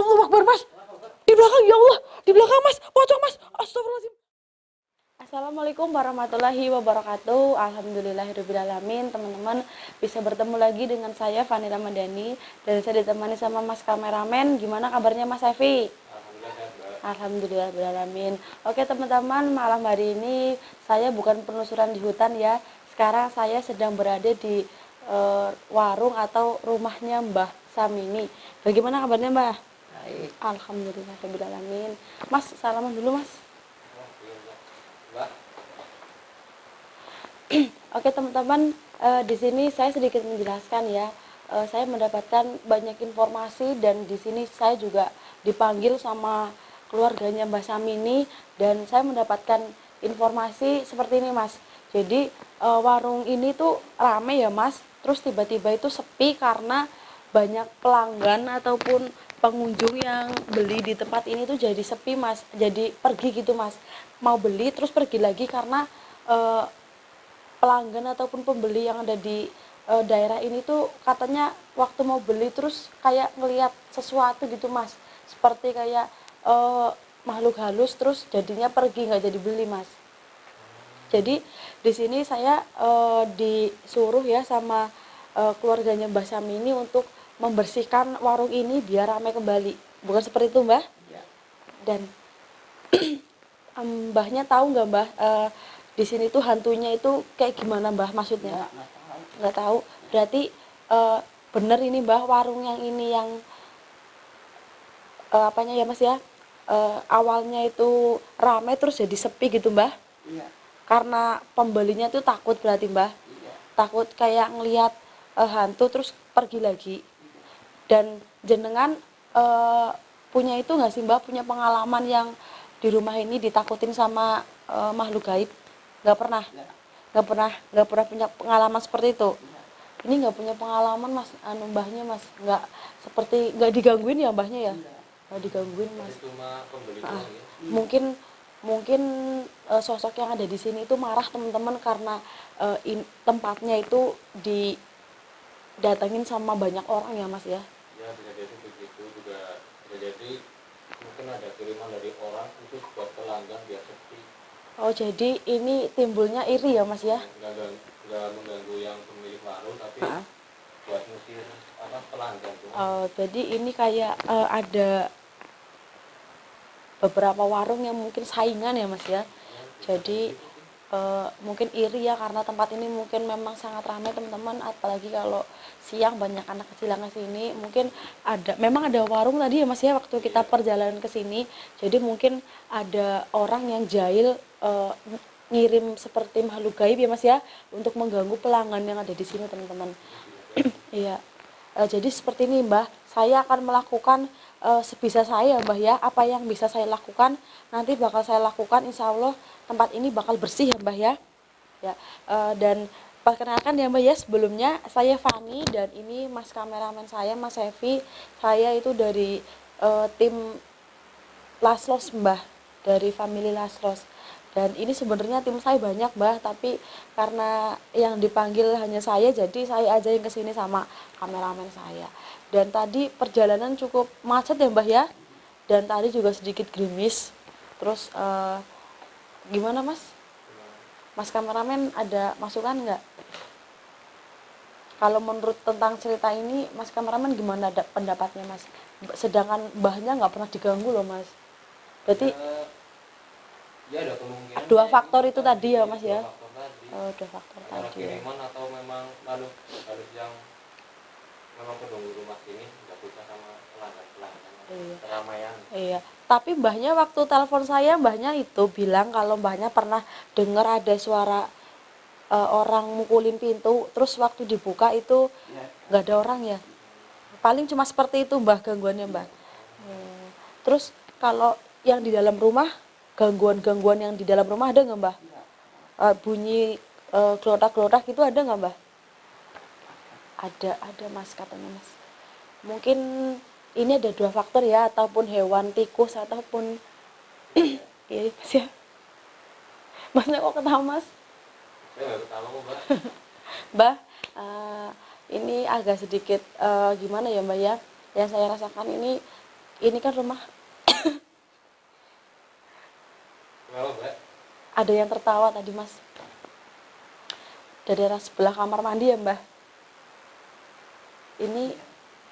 Allah Akbar, Mas. Di belakang, ya Allah. Di belakang, Mas. Pocong, Mas. Astagfirullahaladzim. Assalamualaikum warahmatullahi wabarakatuh. Alhamdulillahirrahmanirrahim. Teman-teman, bisa bertemu lagi dengan saya Fani Ramadhani. Dan saya ditemani sama Mas kameramen. Gimana kabarnya Mas Evi? Alhamdulillahirrahmanirrahim. Oke teman-teman, malam hari ini saya bukan penelusuran di hutan ya. Sekarang saya sedang berada di warung atau rumahnya Mbah Samini. Bagaimana kabarnya Mbah? Baik. Alhamdulillahirrahmanirrahim. Mas, salaman dulu Mas. Oke teman-teman, di sini saya sedikit menjelaskan ya. Saya mendapatkan banyak informasi dan di sini saya juga dipanggil sama keluarganya Mbah Samini dan saya mendapatkan informasi seperti ini Mas. Jadi warung ini tuh rame ya Mas. Terus tiba-tiba itu sepi karena banyak pelanggan ataupun pengunjung yang beli di tempat ini tuh jadi sepi Mas. Jadi pergi gitu Mas. Mau beli terus pergi lagi karena pelanggan ataupun pembeli yang ada di daerah ini tuh katanya waktu mau beli terus kayak ngelihat sesuatu gitu Mas, seperti kayak makhluk halus terus jadinya pergi nggak jadi beli Mas. Jadi di sini saya disuruh ya sama keluarganya Mbah Samini untuk membersihkan warung ini biar ramai kembali, bukan seperti itu Mbah? Ya. Dan Mbahnya tahu nggak Mbah di sini tuh hantunya itu kayak gimana Mbah maksudnya? Nggak tahu. Berarti bener ini Mbah warung yang ini yang apanya ya Mas ya? Awalnya itu ramai terus jadi sepi gitu Mbah? Iya. Karena pembelinya tuh takut berarti Mbah? Iya. Takut kayak ngelihat hantu terus pergi lagi. Dan jenengan punya itu nggak sih Mbah, punya pengalaman yang di rumah ini ditakutin sama makhluk gaib? Nggak pernah? Nggak pernah punya pengalaman seperti itu? Ini nggak punya pengalaman Mas, Mbahnya Mas, nggak seperti nggak digangguin ya Mbahnya ya? Nggak digangguin Mas. Mungkin mungkin sosok yang ada di sini itu marah teman-teman karena tempatnya itu didatengin sama banyak orang ya Mas ya? Ya bisa jadi begitu, juga bisa jadi mungkin ada kiriman dari orang itu buat pelanggan biar sepi. Oh jadi ini timbulnya iri ya Mas ya? Nggak mengganggu yang pemilik warung tapi buat ngusir pelanggan. Oh jadi ini kayak ada beberapa warung yang mungkin saingan ya Mas ya? Jadi mungkin iri ya karena tempat ini mungkin memang sangat ramai teman-teman, apalagi kalau siang banyak anak kecil yang kesini. Mungkin memang ada warung tadi ya Mas ya waktu kita perjalanan ke sini, jadi mungkin ada orang yang jahil ngirim seperti makhluk gaib ya Mas ya untuk mengganggu pelanggan yang ada di sini teman-teman. Iya. Jadi seperti ini Mbah, saya akan melakukan sebisa saya Mbah ya, apa yang bisa saya lakukan nanti bakal saya lakukan, insya Allah tempat ini bakal bersih ya Mbah ya. Ya, dan perkenalkan ya Mbah ya, sebelumnya saya Fani dan ini Mas kameramen saya Mas Evi. Saya itu dari tim Lasros Mbah, dari family Lasros. Dan ini sebenarnya tim saya banyak Mbah, tapi karena yang dipanggil hanya saya, jadi saya aja yang kesini sama kameramen saya. Dan tadi perjalanan cukup macet ya Mbah ya, dan tadi juga sedikit gerimis. Terus gimana Mas? Mas kameramen ada masukan nggak? Kalau menurut tentang cerita ini, Mas kameramen gimana pendapatnya Mas? Sedangkan Mbahnya nggak pernah diganggu loh Mas. Berarti ya ada kemungkinan dua faktor itu tadi ya Mas ya? Dua faktor tadi. Kiriman atau memang lalu yang memang penunggu rumah ini nggak suka sama pelanggan-pelanggan keramaian. Iya. Tapi Mbahnya waktu telepon saya, Mbahnya itu bilang kalau Mbahnya pernah dengar ada suara orang mukulin pintu, terus waktu dibuka itu nggak ada orang ya. Paling cuma seperti itu Mbah gangguannya Mbah. Terus kalau yang di dalam rumah, gangguan-gangguan yang di dalam rumah ada nggak Mbah? Bunyi gelodak-gelodak itu ada nggak Mbah? Ada Mas katanya Mas. Mungkin ini ada dua faktor ya, ataupun hewan tikus ataupun iya Mas ya. Masnya kok ketawa Mas? Saya nggak ketawa kok Mbak. Mbah, ini agak sedikit gimana ya Mbak ya, yang saya rasakan ini ini kan rumah Kenapa, Mbak? ada yang tertawa tadi mas, dari arah sebelah kamar mandi ya mbah. Ini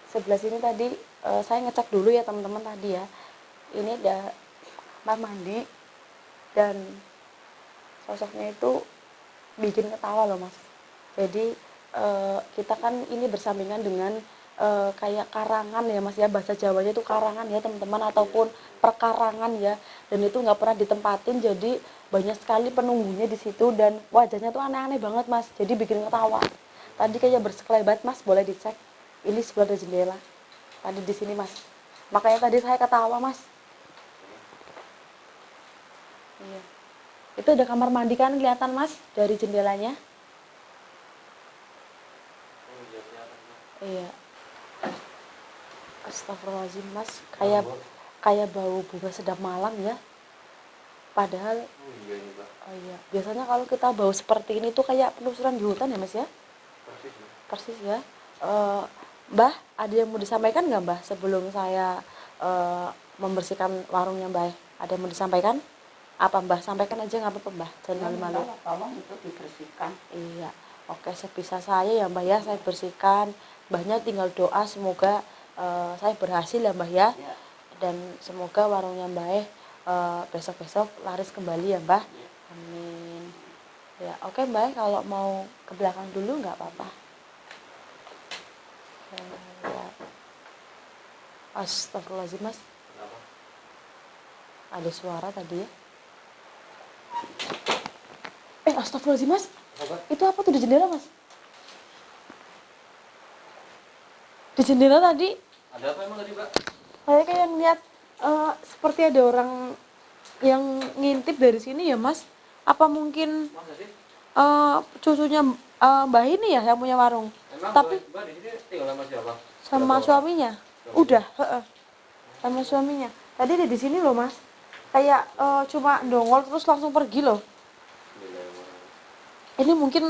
sebelah sini tadi saya ngecek dulu ya teman-teman tadi ya, ini ada kamar mandi dan sosoknya itu bikin ketawa loh mas. Jadi kita kan ini bersampingan dengan kayak karangan ya mas ya, bahasa Jawanya itu karangan ya teman-teman, ataupun perkarangan ya, dan itu nggak pernah ditempatin, jadi banyak sekali penunggunya di situ dan wajahnya tuh aneh-aneh banget mas, jadi bikin ketawa. Tadi kayak bersekelebat mas, boleh dicek, ini sebelah ada jendela tadi di sini mas, makanya tadi saya ketawa mas. Iya, itu ada kamar mandi kan kelihatan mas dari jendelanya. Oh iya kelihatan, Mbak. Iya. Astagfirullahaladzim mas, kayak bau bunga sedap malam ya. Padahal Oh iya ini, Mbak. oh iya, biasanya kalau kita bau seperti ini tuh kayak penelusuran di hutan ya mas ya. Persis, Mbak. Persis ya. Eh, Mbah, ada yang mau disampaikan nggak mbah sebelum saya membersihkan warungnya mbah? Ada yang mau disampaikan? Apa mbah? Sampaikan aja nggak apa-apa mbah, jangan malu-malu. Tolong itu dibersihkan. Iya, oke sebisa saya ya mbah ya, saya bersihkan. Mbahnya tinggal doa semoga saya berhasil ya mbah ya. Ya, Dan semoga warungnya mbah besok-besok laris kembali ya mbah. ya. Amin. Ya oke mbah, kalau mau ke belakang dulu nggak apa-apa. Ya. Astagfirullahaladzim mas, Kenapa? ada suara tadi ya. Astagfirullahaladzim mas, Apa? itu apa tuh di jendela mas? Di jendela tadi Ada apa emang tadi, Mbak? saya kayak ngeliat seperti ada orang yang ngintip dari sini ya mas. Apa mungkin Masa sih? cucunya mbah ini ya yang punya warung? Emang Tapi Mbak di sini tinggal sama siapa? sama Berapa orang? suaminya. Udah, heeh. Sama suaminya. Tadi ada di sini loh mas. Kayak cuma dongol terus langsung pergi loh. Gila, emang. Ini mungkin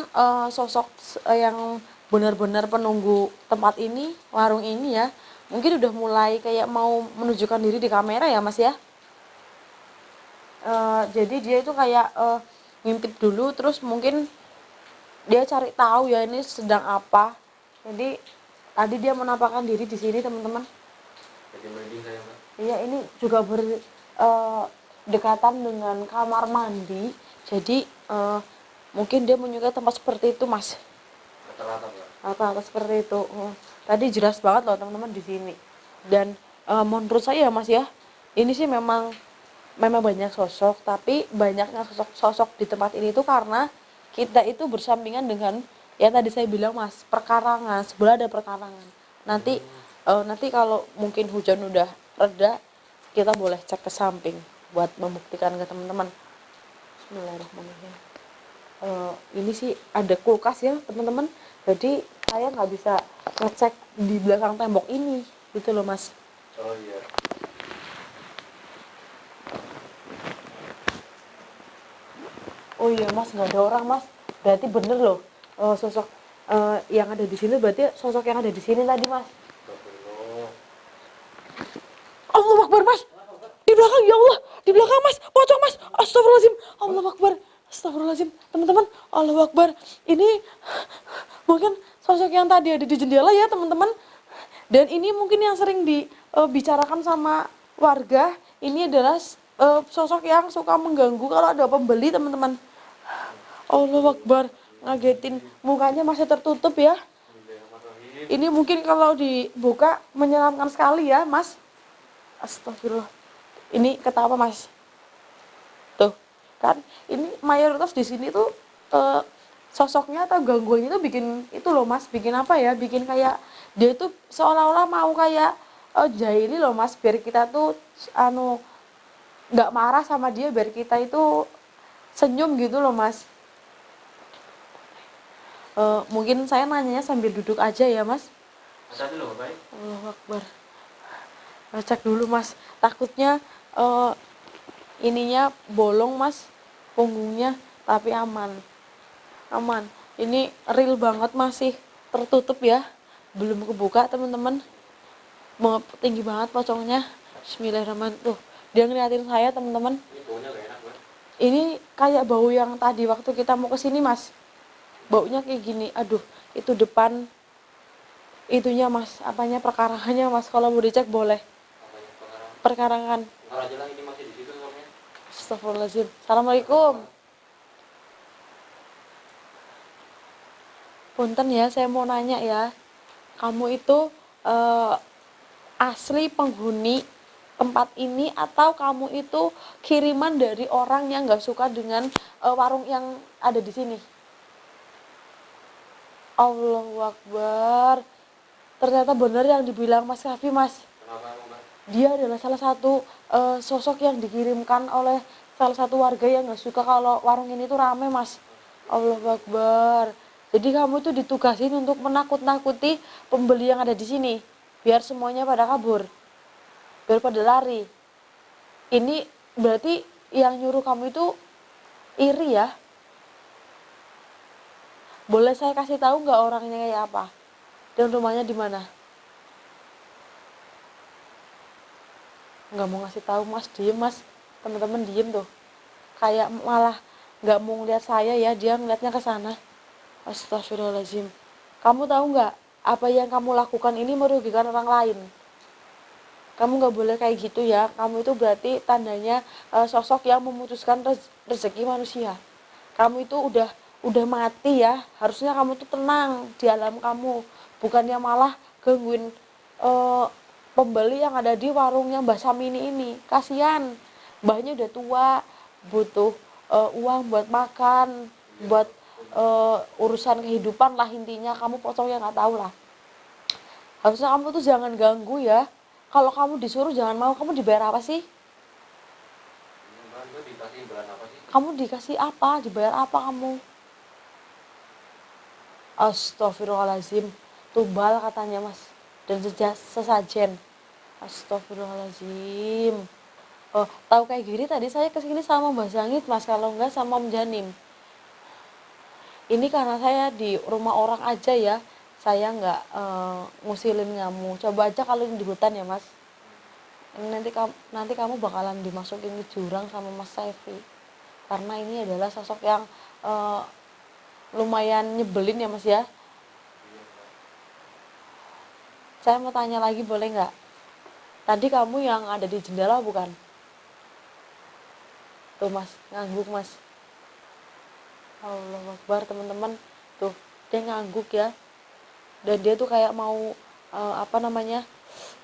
sosok yang benar-benar penunggu tempat ini, warung ini ya. Mungkin udah mulai kayak mau menunjukkan diri di kamera ya mas ya. Jadi dia itu kayak ngintip dulu, terus mungkin dia cari tahu ya ini sedang apa. Jadi tadi dia menampakkan diri di sini teman-teman. Jadi merinding saya, Mbak. Iya, ini juga berdekatan dengan kamar mandi. Jadi mungkin dia menyukai tempat seperti itu mas. Rata-rata, Mbak. Rata-rata seperti itu. Tadi jelas banget loh teman-teman di sini. Dan menurut saya ya mas ya, ini sih memang banyak sosok, tapi banyaknya sosok di tempat ini itu karena kita itu bersampingan dengan yang tadi saya bilang mas, perkarangan, sebelah ada perkarangan. Nanti kalau mungkin hujan udah reda, kita boleh cek ke samping buat membuktikan ke teman-teman. Bismillahirrahmanirrahim. Ini sih ada kulkas ya teman-teman, jadi saya nggak bisa ngecek di belakang tembok ini gitu loh mas. Oh iya. Oh iya mas, nggak ada orang mas, berarti bener loh sosok yang ada di sini, berarti sosok yang ada di sini tadi mas. Astagfirullah. Allah Akbar mas, di belakang ya Allah, di belakang mas, pocong mas, astagfirullahaladzim, Allah Akbar, astagfirullahaladzim, teman-teman, Allah Akbar. Ini mungkin sosok yang tadi ada di jendela ya teman-teman, dan ini mungkin yang sering dibicarakan sama warga, ini adalah sosok yang suka mengganggu kalau ada pembeli teman-teman. Allah Akbar, ngagetin, mukanya masih tertutup ya. Bismillahirrahmanirrahim. Ini mungkin kalau dibuka menyeramkan sekali ya mas. Astagfirullah, ini ketawa mas, tuh kan ini mayoritas di sini tuh sosoknya atau gangguannya tuh bikin itu loh mas, bikin apa ya, bikin kayak dia tuh seolah-olah mau kayak jahili loh mas, biar kita tuh nggak marah sama dia, biar kita itu senyum gitu loh mas. Mungkin saya nanyanya sambil duduk aja ya mas. Hati-hati loh, Bapak. Allahu Akbar. Cek dulu mas, takutnya ininya bolong mas, punggungnya, tapi aman. Ini real banget, masih tertutup ya, belum kebuka teman-teman. Tinggi banget pocongnya. Bismillahirrahmanirrahim. Tuh, dia ngeliatin saya teman-teman. Ini baunya gak enak banget. Ini kayak bau yang tadi waktu kita mau ke sini mas. Baunya kayak gini. Aduh, itu depan itunya mas, apanya perkarangannya mas. Kalau mau dicek boleh. Apanya sekarang? Perkarangan. Ntar aja lah, ini masih di situ soalnya. Astagfirullahaladzim. Assalamualaikum. Punten ya, saya mau nanya ya. Kamu itu asli penghuni tempat ini atau kamu itu kiriman dari orang yang nggak suka dengan warung yang ada di sini? Allahu Akbar. Ternyata benar yang dibilang Mas Kafi mas. Kenapa emang Mbak? Dia adalah salah satu sosok yang dikirimkan oleh salah satu warga yang nggak suka kalau warung ini tuh rame mas. Allahu Akbar. Jadi kamu tuh ditugasin untuk menakut-nakuti pembeli yang ada di sini, biar semuanya pada kabur, biar pada lari. Ini berarti yang nyuruh kamu itu iri ya? Boleh saya kasih tahu nggak orangnya kayak apa? Dan rumahnya di mana? Nggak mau ngasih tahu mas, diem mas. Teman-teman diem tuh. Kayak malah nggak mau ngeliat saya ya, dia ngeliatnya ke sana. Astagfirullahaladzim. Kamu tahu nggak apa yang kamu lakukan ini merugikan orang lain? Kamu nggak boleh kayak gitu ya. Kamu itu berarti tandanya sosok yang memutuskan rezeki manusia. Kamu itu udah mati ya. Harusnya kamu tuh tenang di alam kamu, bukannya malah gangguin pembeli yang ada di warungnya Mbak Samini ini. Kasihan, mbahnya udah tua, butuh uang buat makan, buat urusan kehidupan lah intinya. Kamu pocongnya nggak tahu lah. Harusnya kamu tuh jangan ganggu ya. Kalau kamu disuruh jangan mau. Kamu dibayar apa sih? Mbak, Mbak dikasih imbalan apa sih? Kamu dikasih apa? Dibayar apa kamu? Astagfirullahaladzim. Tumbal katanya mas. Dan sesajen. Astagfirullahaladzim. Oh, tahu kayak gini tadi saya kesini sama Mbak Sangit mas. Kalau enggak sama Om Janim. Ini karena saya di rumah orang aja ya, saya nggak ngusilin kamu. Coba aja kalau di hutan ya mas, ini nanti kamu bakalan dimasukin ke jurang sama Mas Saifi. Karena ini adalah sosok yang lumayan nyebelin ya mas ya. Saya mau tanya lagi boleh nggak? Tadi kamu yang ada di jendela bukan? Tuh mas, ngangguk mas. Allahu Akbar teman-teman, tuh dia ngangguk ya, dan dia tuh kayak mau apa namanya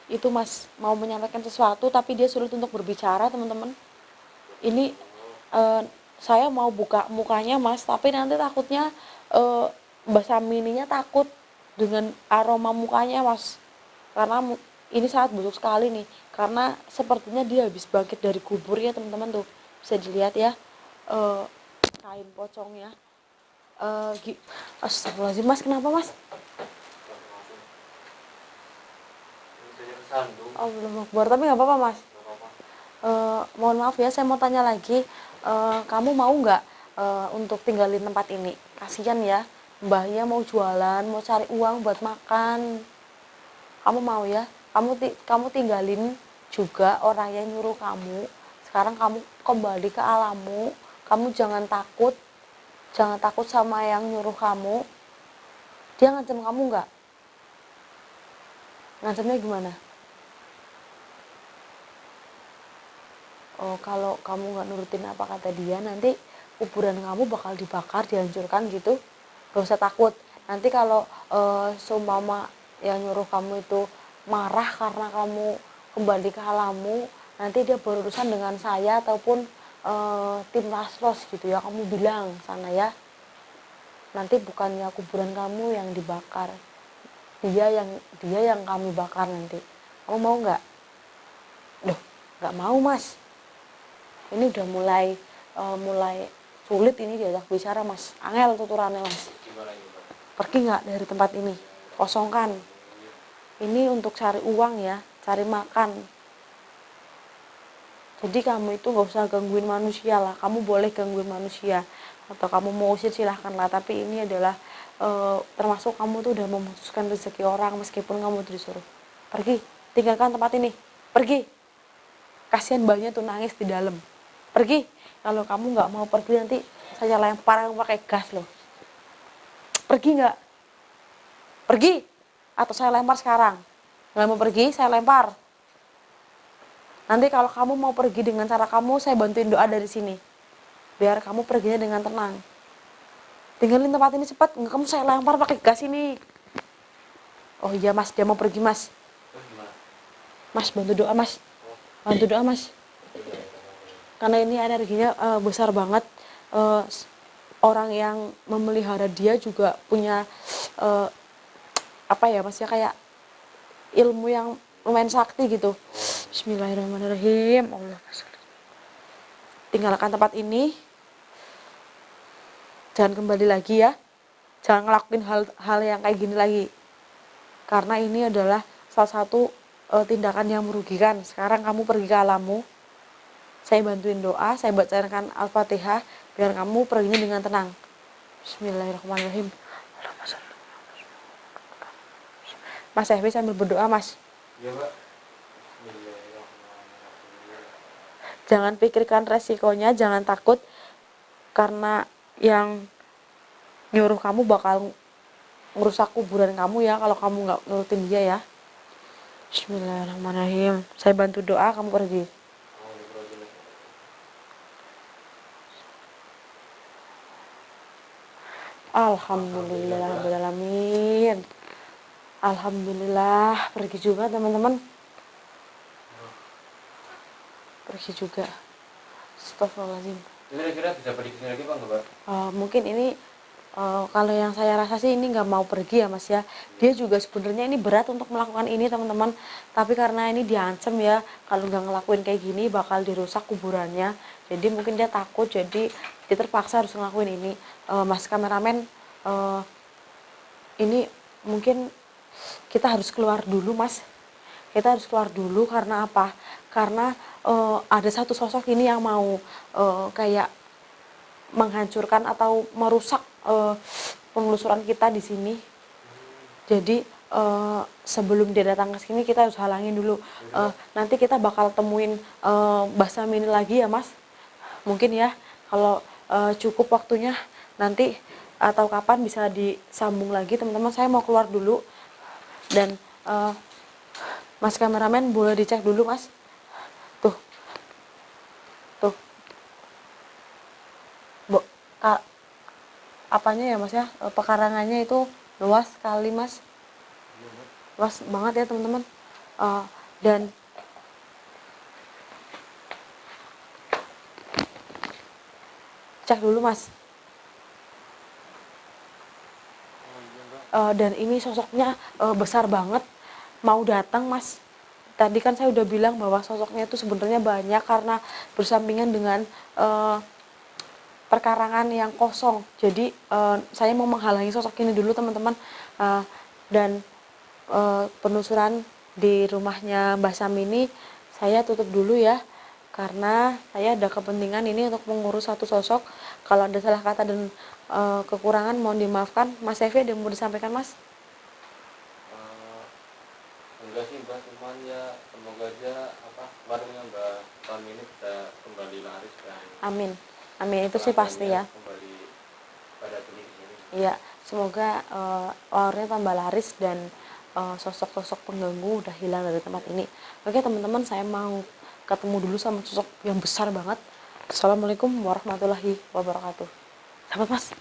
itu mas, mau menyampaikan sesuatu tapi dia sulit untuk berbicara teman-teman. Ini saya mau buka mukanya mas, tapi nanti takutnya Mbak Samininya takut dengan aroma mukanya mas, karena ini sangat busuk sekali nih, karena sepertinya dia habis bangkit dari kubur ya teman-teman. Tuh bisa dilihat ya kain pocongnya. Astagfirullahaladzim mas, kenapa mas? Ini saya kesandung. Allahu Akbar, tapi nggak apa-apa mas. Nggak apa-apa. Mohon maaf ya, saya mau tanya lagi. Kamu mau nggak untuk tinggalin tempat ini? Kasian ya, mbahnya mau jualan, mau cari uang buat makan. Kamu mau ya? Kamu tinggalin juga orang yang nyuruh kamu. Sekarang kamu kembali ke alammu. Kamu jangan takut sama yang nyuruh kamu. Dia ngancam kamu nggak? Ngancamnya gimana? Oh, kalau kamu nggak nurutin apa kata dia, nanti kuburan kamu bakal dibakar, dihancurkan gitu. Gak usah takut. Nanti kalau seumpama yang nyuruh kamu itu marah karena kamu kembali ke alammu, nanti dia berurusan dengan saya ataupun tim Laslos gitu ya. Kamu bilang sana ya, nanti bukannya kuburan kamu yang dibakar, dia yang kami bakar nanti. Kamu mau nggak? Loh, nggak mau mas. Ini udah mulai sulit ini diajak bicara mas. Angel tuturannya mas. Gimana ini Mbak? Pergi nggak dari tempat ini? Kosongkan. Ini untuk cari uang ya, cari makan. Jadi kamu itu nggak usah gangguin manusia lah. Kamu boleh gangguin manusia atau kamu mau usir silahkan lah. Tapi ini adalah termasuk kamu tuh udah memutuskan rezeki orang meskipun kamu disuruh. Pergi, tinggalkan tempat ini. Pergi. kasihan bayinya tuh nangis di dalam. Pergi. Kalau kamu nggak mau pergi nanti saya lempar kamu pakai gas loh. Pergi nggak? Pergi. Atau saya lempar sekarang. Nggak mau pergi, saya lempar. Nanti kalau kamu mau pergi dengan cara kamu, saya bantuin doa dari sini. Biar kamu perginya dengan tenang. Tinggalin tempat ini cepat, nggak kamu saya lempar pakai gas ini. Oh iya mas, dia mau pergi mas. Terus gimana? Mas bantu doa mas. Bantu doa mas. Karena ini energinya besar banget. Orang yang memelihara dia juga punya apa ya mas ya, kayak ilmu yang lumayan sakti gitu. Bismillahirrahmanirrahim. Allah. Tinggalkan tempat ini. Jangan kembali lagi ya. Jangan ngelakuin hal yang kayak gini lagi. Karena ini adalah salah satu tindakan yang merugikan. Sekarang kamu pergi ke alammu. Saya bantuin doa, saya bacakan Al-Fatihah biar kamu perginya dengan tenang. Bismillahirrahmanirrahim. Mas Ehwi sambil berdoa mas. Iya Mbak. Jangan pikirkan resikonya, jangan takut. Karena yang nyuruh kamu bakal ngerusak kuburan kamu ya, kalau kamu nggak nurutin dia ya. Bismillahirrahmanirrahim. Saya bantu doa, kamu pergi. Alhamdulillahirrahmanirrahim. Alhamdulillah, pergi juga teman-teman. Pergi juga. Astagfirullahaladzim. Kira-kira bisa pergi kesini lagi Pak nggak Mbak? Mungkin ini kalau yang saya rasa sih ini nggak mau pergi ya mas ya. Dia juga sebenarnya ini berat untuk melakukan ini teman-teman. Tapi karena ini diancam ya, kalau nggak ngelakuin kayak gini bakal dirusak kuburannya. Jadi mungkin dia takut, jadi dia terpaksa harus ngelakuin ini. Mas kameramen, ini mungkin kita harus keluar dulu mas. Kita harus keluar dulu karena apa? Karena ada satu sosok ini yang mau kayak menghancurkan atau merusak penelusuran kita di sini. Jadi sebelum dia datang ke sini kita harus halangin dulu. Nanti kita bakal temuin Mbah Sam ini lagi ya mas. Mungkin ya kalau cukup waktunya nanti atau kapan bisa disambung lagi teman-teman. Saya mau keluar dulu dan mas kameramen boleh dicek dulu mas. Tuh apanya ya mas ya, pekarangannya itu luas sekali mas, luas banget ya teman-teman. Dan cek dulu mas. Dan ini sosoknya besar banget, mau datang mas. Tadi kan saya udah bilang bahwa sosoknya itu sebenarnya banyak karena bersampingan dengan perkarangan yang kosong. Jadi saya mau menghalangi sosok ini dulu teman-teman. Dan penelusuran di rumahnya Mbah Sam ini saya tutup dulu ya, karena saya ada kepentingan ini untuk mengurus satu sosok. Kalau ada salah kata dan kekurangan mohon dimaafkan. Mas Evi ada yang mau disampaikan mas? Enggak sih Mbak, cuman ya semoga aja warungnya Mbak Sam ini bisa kembali laris dan Amin. Amin, itu sih pasti ya. Kembali pada sini. Iya, semoga warungnya tambah laris dan sosok-sosok pengganggu udah hilang dari tempat ini. Oke teman-teman, saya mau ketemu dulu sama sosok yang besar banget. Assalamualaikum warahmatullahi wabarakatuh. Sahabat mas.